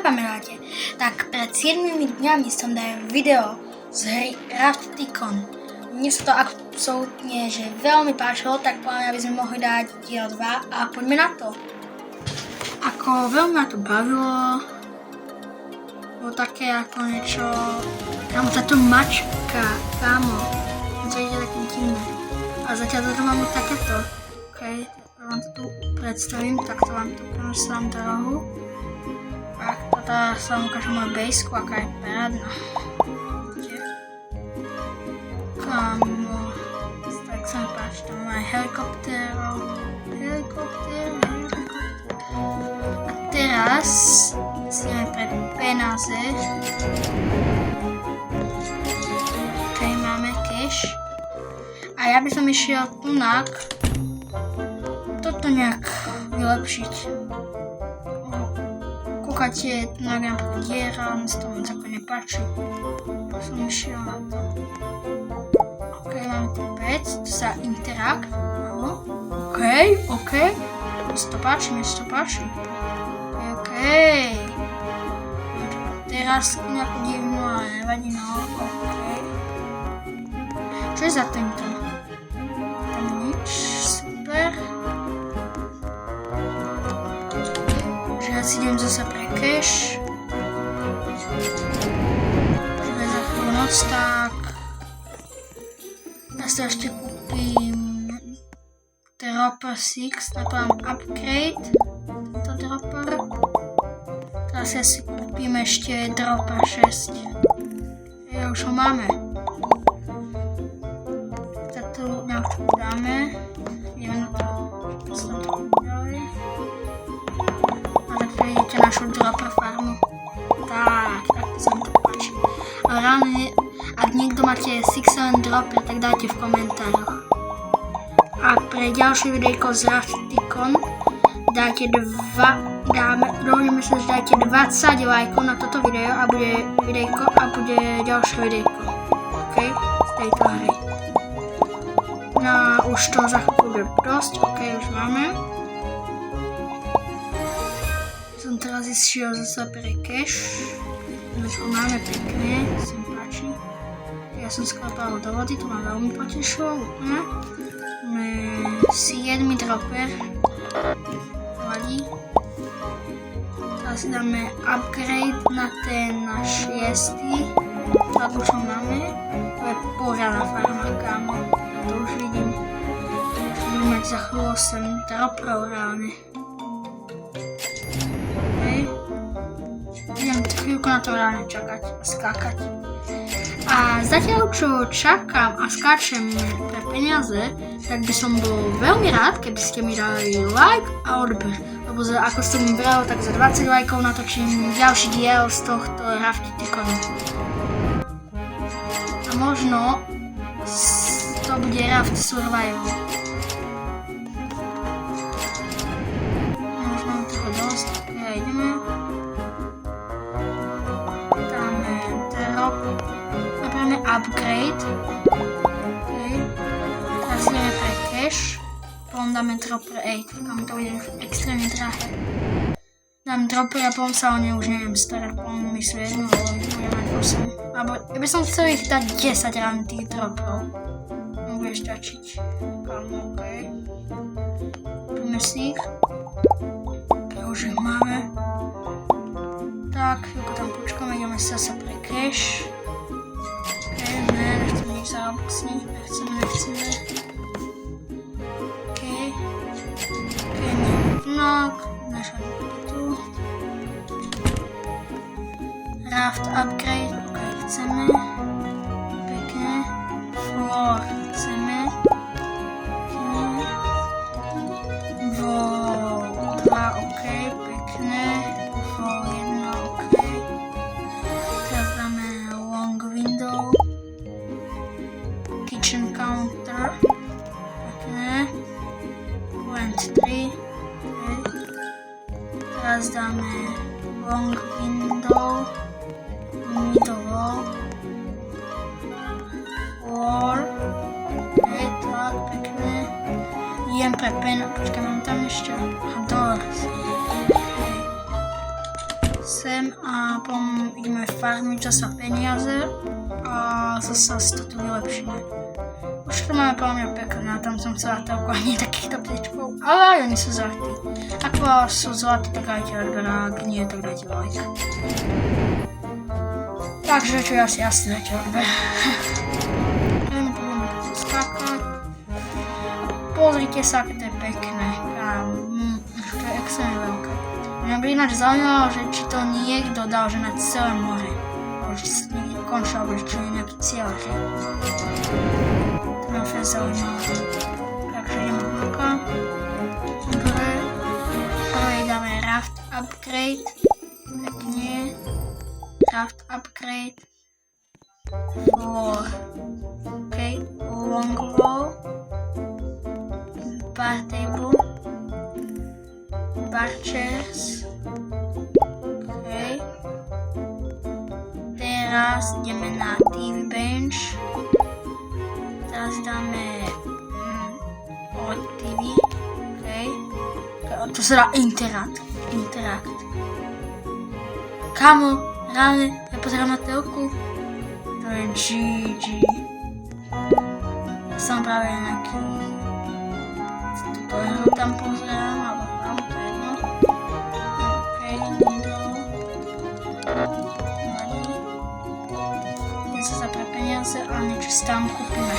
pamätáte, tak pred 7 dňami som dal video z hry Raftikon. Mne sa to absolútne že veľmi páčilo, tak poviem, aby sme mohli dať diel 2 a poďme na to. Ako veľmi ma to bavilo, bolo také ako niečo, kámo táto mačka, kámo, to je také divné. A zatiaľ toto mám takéto, okej. Vám to tu predstavím, takto vám tu prenosím do rohu. Tak, toto sa vám ukážem moju bejsku, aká je parádna. Kámo, tak sa mi páči, tam mám aj helikopter. A teraz si ideme pre peniaze. Okej, máme cash. A ja by som išiel tunak toto nejak vylepšiť. Kúkate, tu napríklad diera, mi sa to moc ako nepáči. Som išiel na to. Ok, máme tu vec, tu sa interakt. Ok. Mi sa to páči. Ok. Teraz nejakú divnú, ale nevadí, no. Ok. Čo je za tento? Tam nič, super. Ja si idem zase pre cash. Že za chvíľu noc, tak ja si ešte kúpim Dropper 6, na to mám upgrade tento dropper. Teraz ja si kúpim ešte Dropper 6. Ja už ho máme. Tak tu nejakú dáme. Ideme na to. Vidíte našu dropper farmu. Tak sa mi to páči. Ale reálne, ak niekto máte 6-7 dropper, tak dajte v komentároch. A pre ďalšie videjko z Raftikon dohodneme sa, že dajte 20 lajkov na toto video a bude videjko a bude ďalšie videjko. OK? Z tejto hry. No už to za chvíľu bude dosť. OK, už máme. Som teraz išiel zase pre cash. Už ho máme pekne, sa mi páči. Ja som sklepal do vody, to ma veľmi potešilo. Máme 7 dropper. Vadí. Teraz si dáme upgrade na ten náš 6. Tak už ho máme. To je pořádna farma, kámo. Ja to už vidím. Budeme mať za chvíľu 8 dropperov reálne. Idem chvíľku na to reálne čakať a skákať. A zatiaľ, čo čakám a skáčem pre peniaze, tak by som bol veľmi rád, keby ste mi dali like a odber. Lebo ako ste mi brali, tak za 20 lajkov natočím ďalší diel z tohto Raftikonu. A možno to bude Raft Survival. Možno toho dosť, tak ideme. Napravíme upgrade. Okay. Teraz ideme pre cash. Potom dáme dropper 8. Tam to bude extrémne drahé. Dám dropper a potom sa o ne už neviem starať. Potom myslú jednu, ale budem mať 8. Alebo ja by som chcel ich dať 10 ráno tých dropperov. Bude stačiť. Kámo, ok. Kúpime si ich. Ok, už ich máme. Tak, chvíľku tam počkáme, ideme sa pre cash. Nechceme nič zaroboxniť, nechceme. OK, nevnak, naša tu. Raft upgrade, OK, chceme. Pekne. Floor, chceme. Wow, 2, OK, pekne. Floor 1, OK. Teraz dáme long window. Kitchen counter. Pekne. Vent 3. Okay. Teraz dáme long window. Middle wall. Floor. Okay, tak, pekne. Idem pre pen. Počkaj, mám tam ešte doors. sem a potom ideme farmiť zasa peniaze a zasa si to tu vylepšíme. Už to máme podľa mňa pekné, a tam som chcela telku a nie takýchto ptičkov, ale aj oni sú zlatí. Ak sú zlatí, tak dajte odber, a ak nie, tak dajte like. Takže čo je asi jasné, dajte odber. Budeme tu skákať. Pozrite sa, aké to je pekné. To je extrémne veľké. Mňa by ináč zaujímalo, že či to niekto dal, že na celé more. Že sa niekde končí, alebo že čo je nejaký cieľ, že? To ma fakt zaujímavé. Takže ideme dôka. Dobre. Prvé dáme raft upgrade. Pekne. Raft upgrade. Floor. OK. Long roll. Bar table. Bar chairs. OK. Teraz ideme na TV bench. Teraz dáme TV. OK. To sa dá Interact. Kamo, reálne, ja pozerám na telku. To je GG. Ja som práve nejaký... To tam pozerám, alebo tam, to je jedno. OK, idem sa za pre peniaze a niečo si tam kúpime.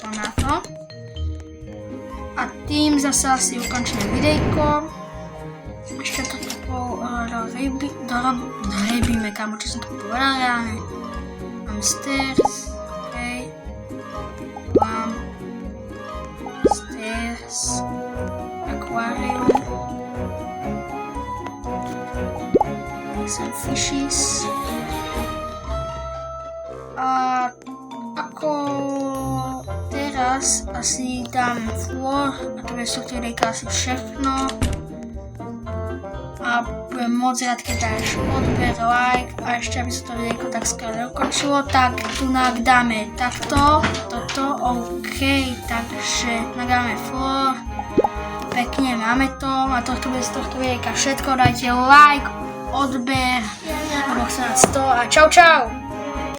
To na to. A tým zase asi ukončíme videjko. Ešte to dorybíme, kamo, čo som to povedal reálne. Mám stairs, OK. Mám stairs, aquarium. Some fishes. A ako teraz asi dám floor, a to je videjka asi všechno. A budem moc rád, keď dáš odber, like a ešte aby sa to videjko tak skoro ukončilo, tak tu dáme takto, toto, OK, takže dáme floor, pekne máme to a tohto bude z tohto videjka všetko, dajte like, odber, alebo chcem 100 a čau čau!